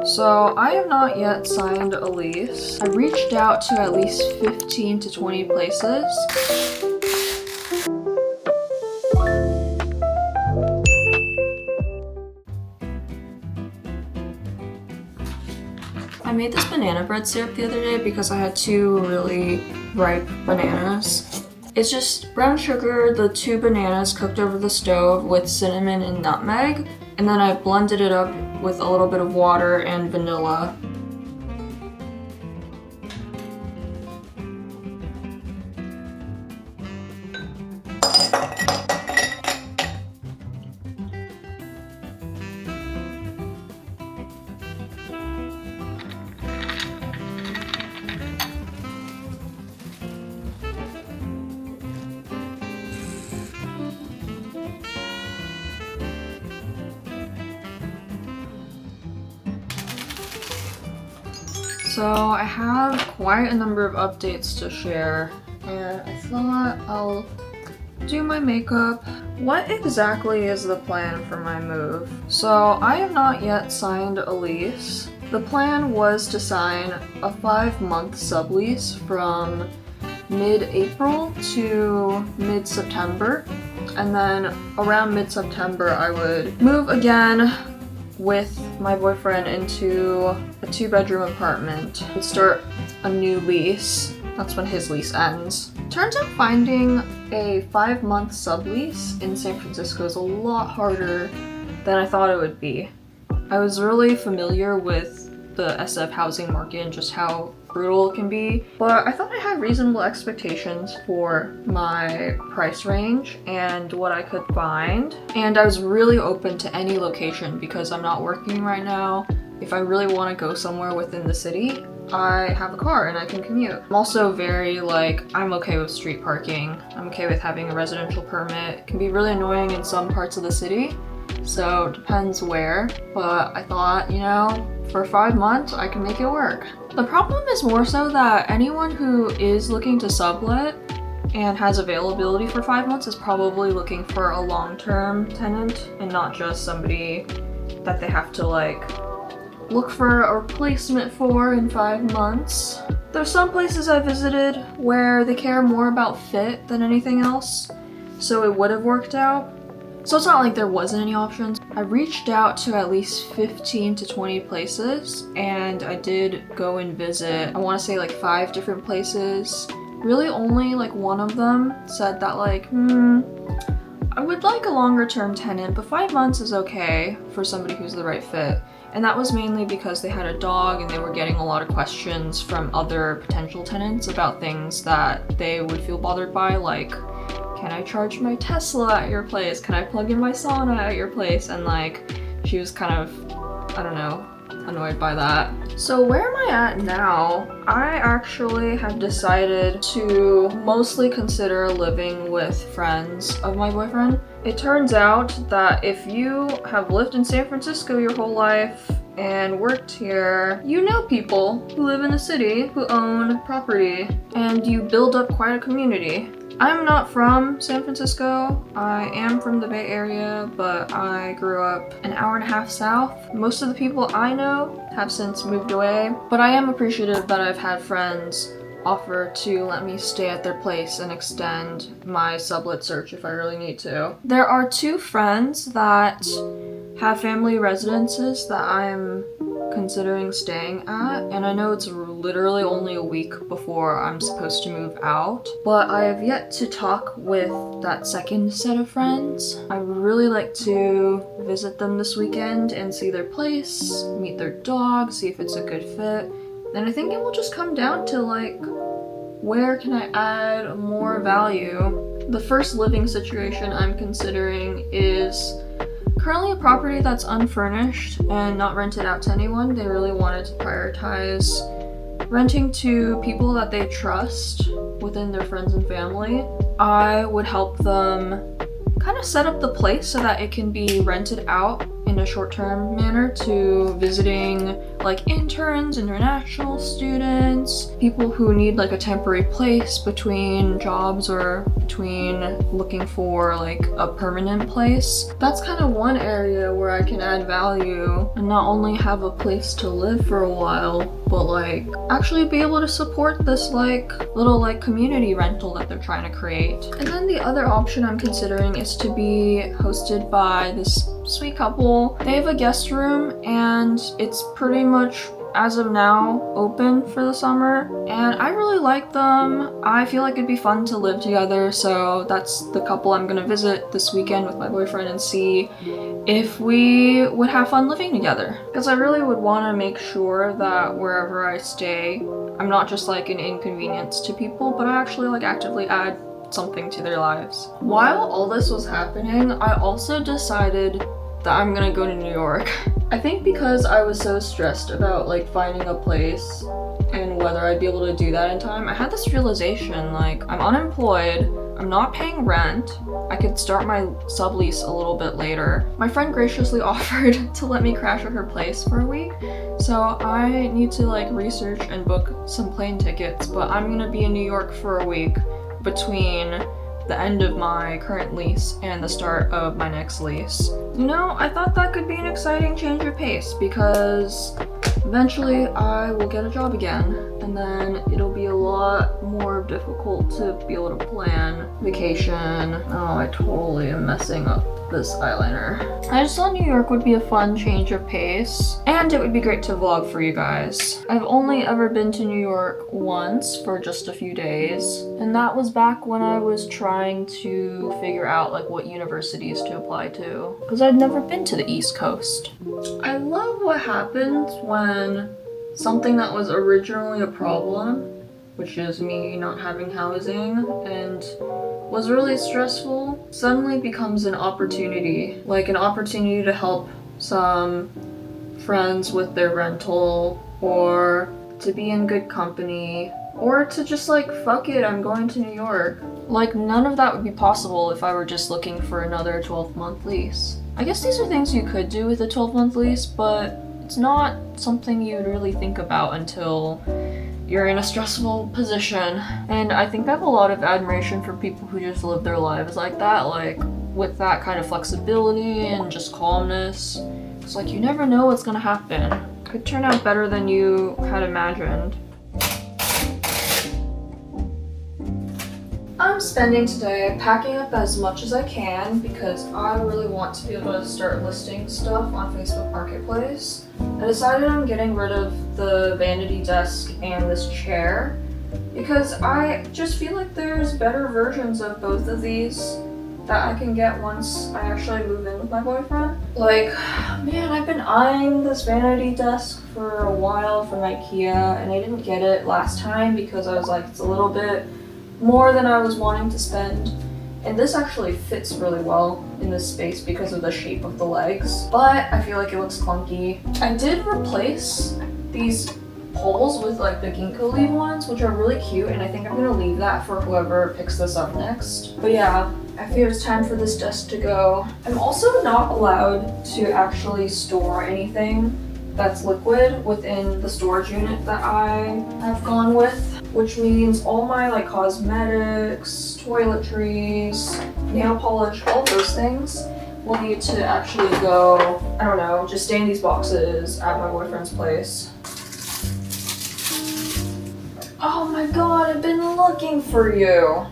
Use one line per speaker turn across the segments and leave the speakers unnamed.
So I have not yet signed a lease. I reached out to at least 15 to 20 places. I made this banana bread syrup the other day because I had 2 really ripe bananas. It's just brown sugar, the 2 bananas cooked over the stove with cinnamon and nutmeg, and then I blended it up with a little bit of water and vanilla. So I have quite a number of updates to share, and I thought I'll do my makeup. What exactly is the plan for my move? So I have not yet signed a lease. The plan was to sign a 5-month sublease from mid-April to mid-September, and then around mid-September I would move again with my boyfriend into a 2-bedroom apartment and start a new lease. That's when his lease ends. Turns out finding a 5-month sublease in San Francisco is a lot harder than I thought it would be. I was really familiar with the SF housing market and just how brutal it can be, but I thought I had reasonable expectations for my price range and what I could find. And I was really open to any location because I'm not working right now. If I really want to go somewhere within the city, I have a car and I can commute. I'm also very I'm okay with street parking. I'm okay with having a residential permit. It can be really annoying in some parts of the city, so it depends where, but I thought, for 5 months, I can make it work. The problem is more so that anyone who is looking to sublet and has availability for 5 months is probably looking for a long-term tenant and not just somebody that they have to look for a replacement for in 5 months. There's some places I visited where they care more about fit than anything else, so it would have worked out. So it's not like there wasn't any options. I reached out to at least 15 to 20 places, and I did go and visit, I want to say 5 different places. Really only one of them said that I would like a longer term tenant, but 5 months is okay for somebody who's the right fit. And that was mainly because they had a dog and they were getting a lot of questions from other potential tenants about things that they would feel bothered by, can I charge my Tesla at your place? Can I plug in my sauna at your place? And she was kind of, I don't know, annoyed by that. So where am I at now? I actually have decided to mostly consider living with friends of my boyfriend. It turns out that if you have lived in San Francisco your whole life and worked here, you know people who live in the city who own property, and you build up quite a community. I'm not from San Francisco. I am from the Bay Area, but I grew up an hour and a half south. Most of the people I know have since moved away, but I am appreciative that I've had friends offer to let me stay at their place and extend my sublet search if I really need to. There are 2 friends that have family residences that I'm considering staying at, and I know it's literally only a week before I'm supposed to move out, but I have yet to talk with that second set of friends. I would really like to visit them this weekend and see their place, meet their dog, see if it's a good fit, and I think it will just come down to where can I add more value. The first living situation I'm considering is currently a property that's unfurnished and not rented out to anyone. They really wanted to prioritize renting to people that they trust within their friends and family. I would help them kind of set up the place so that it can be rented out in in a short-term manner to visiting like interns, international students, people who need like a temporary place between jobs or between looking for like a permanent place. That's kind of one area where I can add value and not only have a place to live for a while, but like actually be able to support this like little like community rental that they're trying to create. And then the other option I'm considering is to be hosted by this sweet couple. They have a guest room and it's pretty much as of now open for the summer, and I really like them. I feel like it'd be fun to live together, so that's the couple I'm gonna visit this weekend with my boyfriend and see if we would have fun living together. Because I really would want to make sure that wherever I stay, I'm not just like an inconvenience to people, but I actually like actively add something to their lives. While all this was happening, I also decided that I'm gonna go to New York. I think because I was so stressed about like finding a place and whether I'd be able to do that in time, I had this realization, like, I'm unemployed, I'm not paying rent, I could start my sublease a little bit later. My friend graciously offered to let me crash at her place for a week, so I need to like research and book some plane tickets, but I'm gonna be in New York for a week between the end of my current lease and the start of my next lease. You know, I thought that could be an exciting change of pace because eventually I will get a job again, and then it'll be a lot more difficult to be able to plan vacation. Oh, I totally am messing up this eyeliner. I just thought New York would be a fun change of pace, and it would be great to vlog for you guys. I've only ever been to New York once for just a few days, and that was back when I was trying to figure out like what universities to apply to, because I'd never been to the East Coast. I love what happens when something that was originally a problem, which is me not having housing and was really stressful, suddenly becomes an opportunity. Like an opportunity to help some friends with their rental, or to be in good company, or to just like, fuck it, I'm going to New York. Like none of that would be possible if I were just looking for another 12-month lease. I guess these are things you could do with a 12-month lease, but it's not something you'd really think about until you're in a stressful position. And I think I have a lot of admiration for people who just live their lives like that, like with that kind of flexibility and just calmness. It's like you never know what's gonna happen. It could turn out better than you had imagined. I'm spending today packing up as much as I can because I really want to be able to start listing stuff on Facebook Marketplace. I decided I'm getting rid of the vanity desk and this chair because I just feel like there's better versions of both of these that I can get once I actually move in with my boyfriend. Like, man, I've been eyeing this vanity desk for a while from IKEA, and I didn't get it last time because I was like, it's a little bit more than I was wanting to spend. And this actually fits really well in this space because of the shape of the legs, but I feel like it looks clunky. I did replace these poles with like the ginkgo leaf ones, which are really cute, and I think I'm gonna leave that for whoever picks this up next. But yeah, I feel it's time for this desk to go. I'm also not allowed to actually store anything that's liquid within the storage unit that I have gone with, which means all my like cosmetics, toiletries, nail polish, all those things will need to actually go, I don't know, just stay in these boxes at my boyfriend's place. Oh my god, I've been looking for you.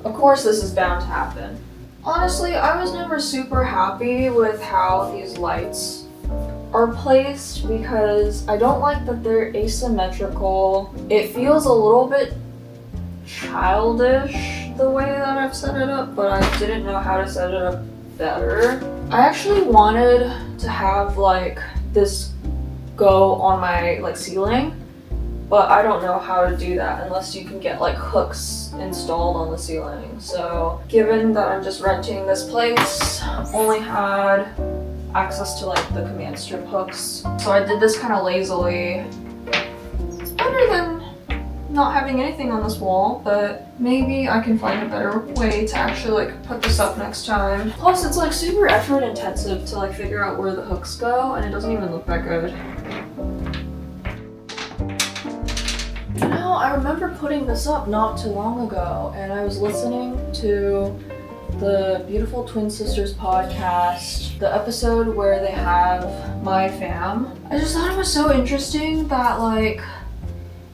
Of course this is bound to happen. Honestly, I was never super happy with how these lights are placed because I don't like that they're asymmetrical. It feels a little bit childish the way that I've set it up, but I didn't know how to set it up better. I actually wanted to have like this go on my like ceiling, but I don't know how to do that unless you can get like hooks installed on the ceiling. So given that I'm just renting this place, I've only had access to like the command strip hooks. So I did this kind of lazily. It's better than not having anything on this wall, but maybe I can find a better way to actually like put this up next time. Plus it's like super effort intensive to like figure out where the hooks go, and it doesn't even look that good. You know, I remember putting this up not too long ago, and I was listening to the Beautiful Twin Sisters podcast, the episode where they have my fam. I just thought it was so interesting that like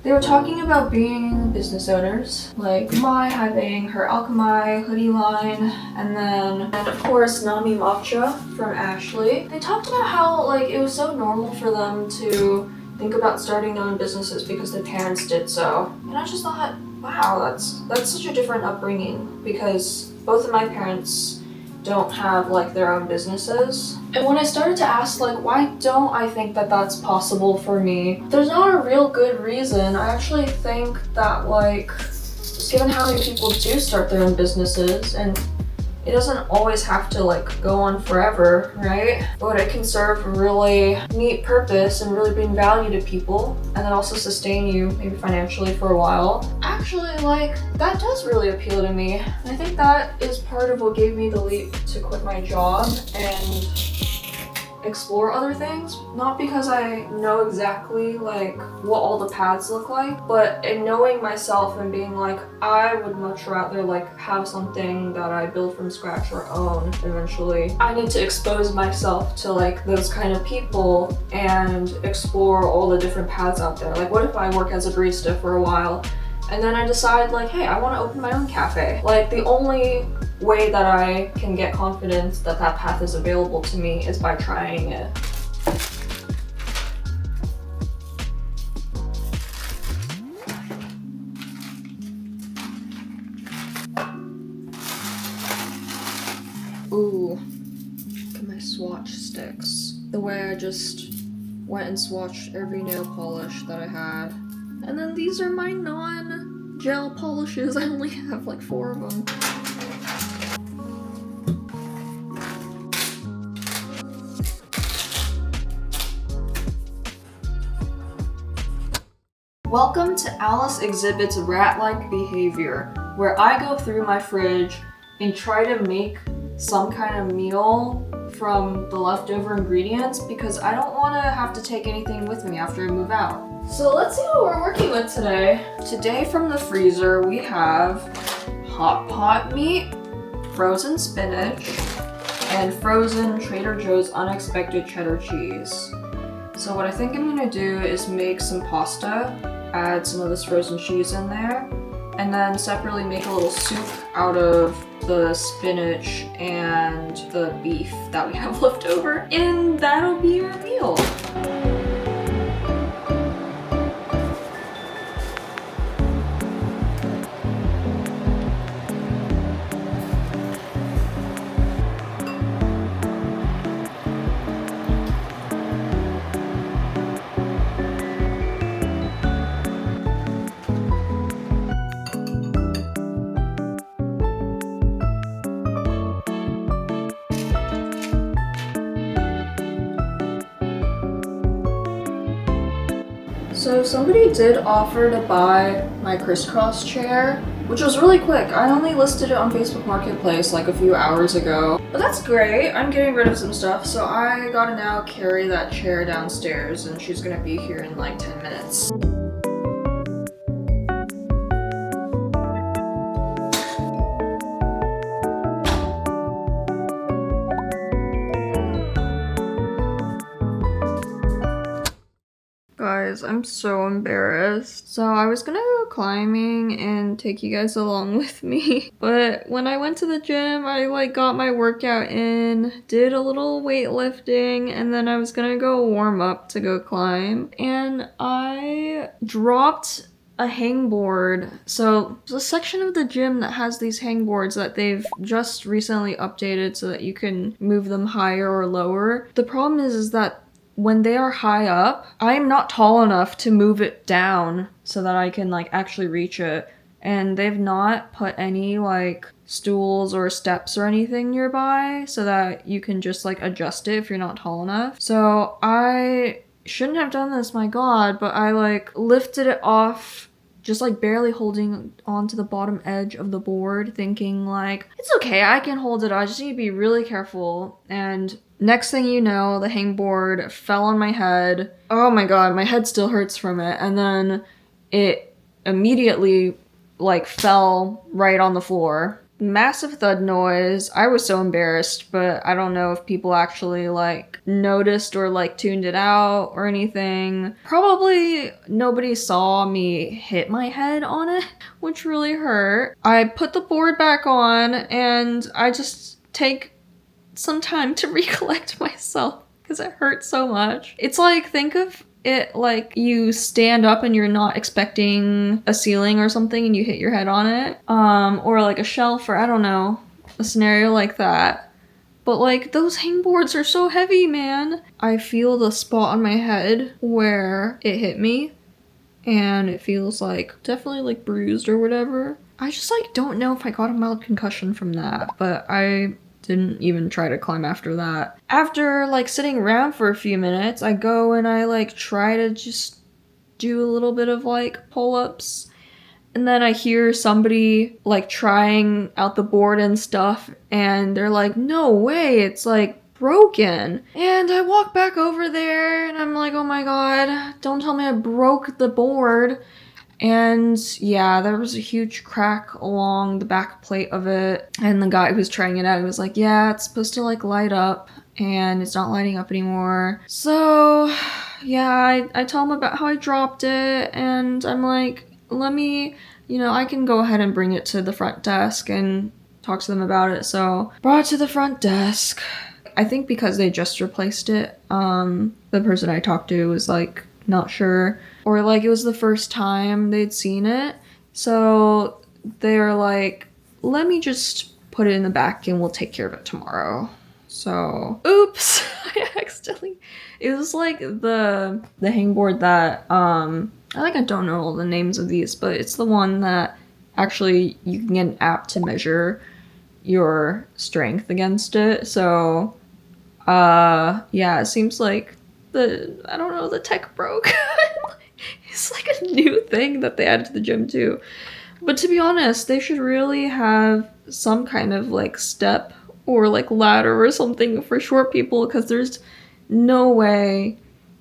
they were talking about being business owners, like Mai having her Alchemy hoodie line, and of course Nami Matcha from Ashley. They talked about how like it was so normal for them to think about starting their own businesses because their parents did so. And I just thought, wow, that's such a different upbringing, because both of my parents don't have like their own businesses. And when I started to ask like, why don't I think that that's possible for me, there's not a real good reason. I actually think that like, just given how many people do start their own businesses, and it doesn't always have to like go on forever, right? But it can serve a really neat purpose and really bring value to people, and then also sustain you maybe financially for a while. Actually, like, that does really appeal to me. And I think that is part of what gave me the leap to quit my job and explore other things. Not because I know exactly like what all the paths look like, but in knowing myself and being like, I would much rather like have something that I build from scratch or own eventually. I need to expose myself to like those kind of people and explore all the different paths out there. Like, what if I work as a barista for a while and then I decide like, hey, I want to open my own cafe? Like, the only way that I can get confidence that that path is available to me is by trying it. Ooh, look at my swatch sticks. The way I just went and swatched every nail polish that I had. And then these are my non-gel polishes. I only have like 4 of them. Welcome to Alice Exhibits Rat-like Behavior, where I go through my fridge and try to make some kind of meal from the leftover ingredients because I don't want to have to take anything with me after I move out. So let's see what we're working with today. Today from the freezer we have hot pot meat, frozen spinach, and frozen Trader Joe's unexpected cheddar cheese. So what I think I'm gonna do is make some pasta, add some of this frozen cheese in there, and then separately make a little soup out of the spinach and the beef that we have left over, and that'll be our meal. So somebody did offer to buy my crisscross chair, which was really quick. I only listed it on Facebook Marketplace like a few hours ago. But that's great. I'm getting rid of some stuff, so I gotta now carry that chair downstairs, and she's gonna be here in like 10 minutes. Guys, I'm so embarrassed. So I was gonna go climbing and take you guys along with me, but when I went to the gym, I like got my workout in, did a little weightlifting, and then I was gonna go warm up to go climb, and I dropped a hangboard. So there's a section of the gym that has these hangboards that they've just recently updated so that you can move them higher or lower. The problem is that when they are high up, I'm not tall enough to move it down so that I can like actually reach it. And they've not put any like stools or steps or anything nearby so that you can just like adjust it if you're not tall enough. So I shouldn't have done this, my god, but I like lifted it off just like barely holding onto the bottom edge of the board, thinking like, it's okay, I can hold it, I just need to be really careful. And next thing you know, the hangboard fell on my head. Oh my god, my head still hurts from it. And then it immediately like fell right on the floor. Massive thud noise. I was so embarrassed, but I don't know if people actually like noticed or like tuned it out or anything. Probably nobody saw me hit my head on it, which really hurt. I put the board back on and I just take some time to recollect myself because it hurt so much. It's like, think of it like you stand up and you're not expecting a ceiling or something and you hit your head on it, or like a shelf, or I don't know, a scenario like that. But like, those hangboards are so heavy, man. I feel the spot on my head where it hit me and it feels like definitely like bruised or whatever. I just like don't know if I got a mild concussion from that, but I didn't even try to climb after that. After like sitting around for a few minutes, I go and I like try to just do a little bit of like pull-ups. And then I hear somebody like trying out the board and stuff, and they're like, no way, it's like broken. And I walk back over there and I'm like, oh my god, don't tell me I broke the board. And yeah, there was a huge crack along the back plate of it. And the guy who was trying it out, he was like, yeah, it's supposed to like light up and it's not lighting up anymore. So yeah, I tell him about how I dropped it and I'm like, let me, I can go ahead and bring it to the front desk and talk to them about it. So brought it to the front desk. I think because they just replaced it, the person I talked to was like, not sure, or like it was the first time they'd seen it, so they're like, let me just put it in the back and we'll take care of it tomorrow. So oops. It was like the hangboard that I don't know all the names of these, but it's the one that actually you can get an app to measure your strength against it. So yeah, it seems like the tech broke. It's like a new thing that they added to the gym too. But to be honest, they should really have some kind of like step or like ladder or something for short people, because there's no way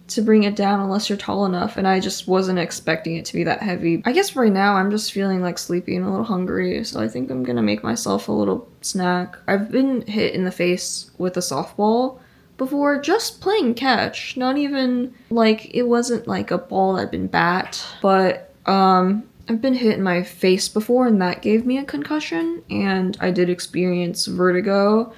to bring it down unless you're tall enough, and I just wasn't expecting it to be that heavy. I guess right now I'm just feeling like sleepy and a little hungry, so I think I'm gonna make myself a little snack. I've been hit in the face with a softball before, just playing catch. Not even like, it wasn't like a ball that had been bat, but I've been hit in my face before and that gave me a concussion, and I did experience vertigo.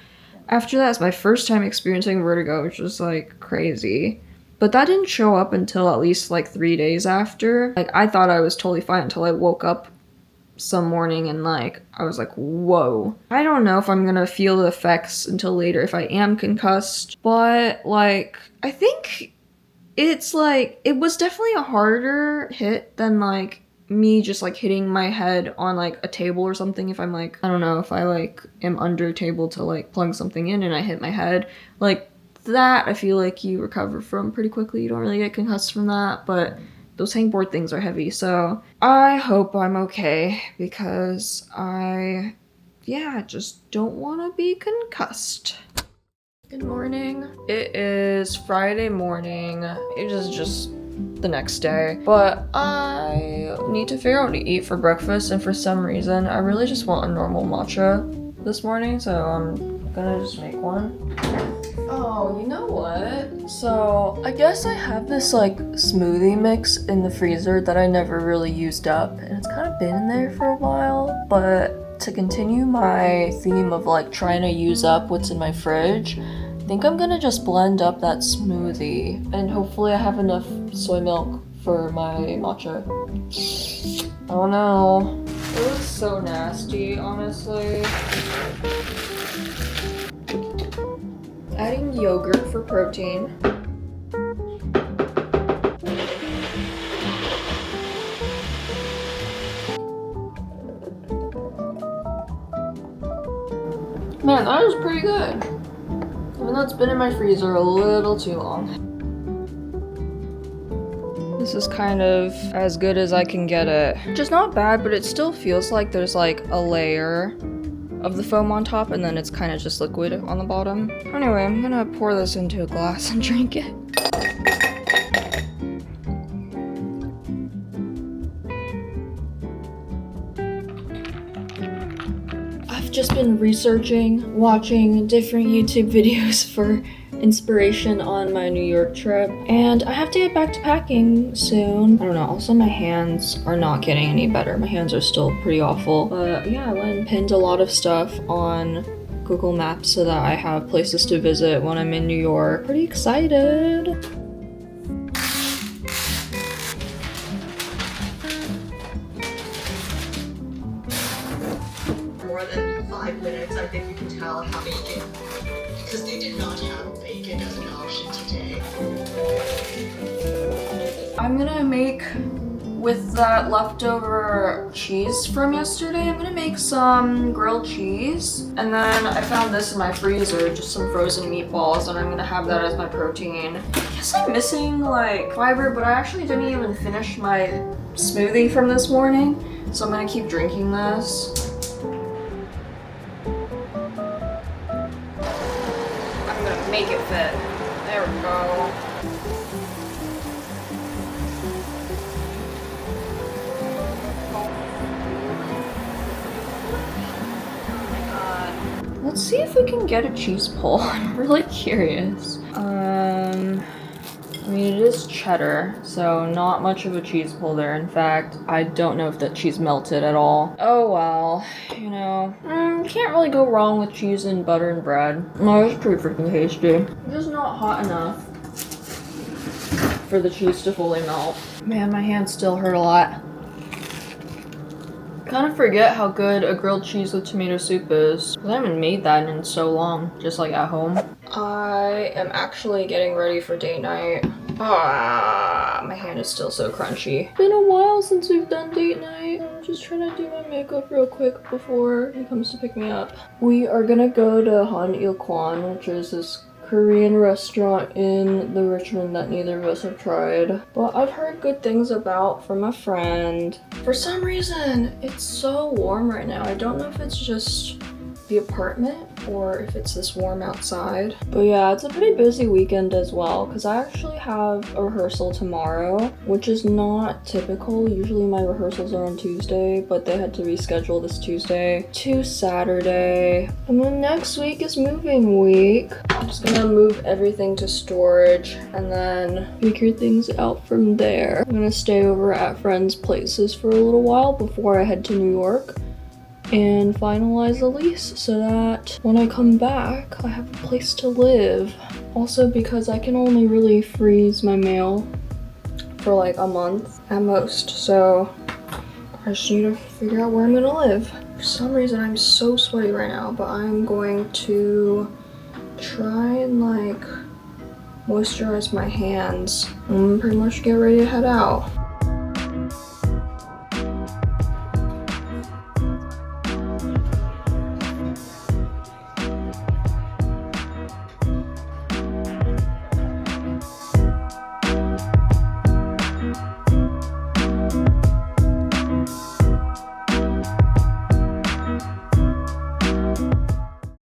After that, it's my first time experiencing vertigo, which was like crazy. But that didn't show up until at least like 3 days after. Like, I thought I was totally fine until I woke up some morning and like I was like, whoa. I don't know if I'm gonna feel the effects until later if I am concussed, but like I think it's like, it was definitely a harder hit than like me just like hitting my head on like a table or something. If I'm like, I don't know, if I like am under a table to like plug something in and I hit my head, like that I feel like you recover from pretty quickly. You don't really get concussed from that, but those hangboard things are heavy, so I hope I'm okay, because I just don't want to be concussed. Good morning. It is Friday morning. It is just the next day, but I need to figure out what to eat for breakfast, and for some reason I really just want a normal matcha this morning, so I'm gonna just make one. Oh, you know what? So I guess I have this like smoothie mix in the freezer that I never really used up, and it's kind of been in there for a while, but to continue my theme of like trying to use up what's in my fridge, I think I'm gonna just blend up that smoothie, and hopefully I have enough soy milk for my matcha. Oh no. It was so nasty, honestly. Adding yogurt for protein. Man, that was pretty good. Even though it's been in my freezer a little too long. This is kind of as good as I can get it. Which is not bad, but it still feels like there's like a layer of the foam on top and then it's kind of just liquid on the bottom. Anyway, I'm gonna pour this into a glass and drink it. I've just been researching, watching different YouTube videos for inspiration on my New York trip, and I have to get back to packing soon. I don't know, also my hands are not getting any better. My hands are still pretty awful, but yeah, I went and pinned a lot of stuff on Google Maps so that I have places to visit when I'm in New York. Pretty excited.
More than 5 minutes, I think you can tell how bacon, because they did not have bacon as an option today.
I'm gonna make, with that leftover cheese from yesterday, I'm gonna make some grilled cheese. And then I found this in my freezer, just some frozen meatballs, and I'm gonna have that as my protein. I guess I'm missing like fiber, but I actually didn't even finish my smoothie from this morning, so I'm gonna keep drinking this. I'm gonna make it fit. There we go. Let's see if we can get a cheese pull. I'm really curious. I mean, it is cheddar, so not much of a cheese pull there. In fact, I don't know if that cheese melted at all. Oh well, you know, can't really go wrong with cheese and butter and bread. Oh, it's pretty freaking tasty. It's just not hot enough for the cheese to fully melt. Man, my hands still hurt a lot. Kind of forget how good a grilled cheese with tomato soup is. I haven't made that in so long, just like at home. I am actually getting ready for date night. Ah, my hand is still so crunchy. It's been a while since we've done date night. I'm just trying to do my makeup real quick before he comes to pick me up. We are gonna go to Han Il Kwan, which is this Korean restaurant in the Richmond that neither of us have tried, but I've heard good things about from a friend. For some reason, it's so warm right now. I don't know if it's just the apartment or if it's this warm outside. But yeah, it's a pretty busy weekend as well because I actually have a rehearsal tomorrow, which is not typical. Usually my rehearsals are on Tuesday, but they had to reschedule this Tuesday to Saturday. And then next week is moving week. I'm just gonna move everything to storage and then figure things out from there. I'm gonna stay over at friends' places for a little while before I head to New York and finalize the lease so that when I come back, I have a place to live. Also because I can only really freeze my mail for like a month at most, so I just need to figure out where I'm gonna live. For some reason, I'm so sweaty right now, but I'm going to try and like moisturize my hands and pretty much get ready to head out.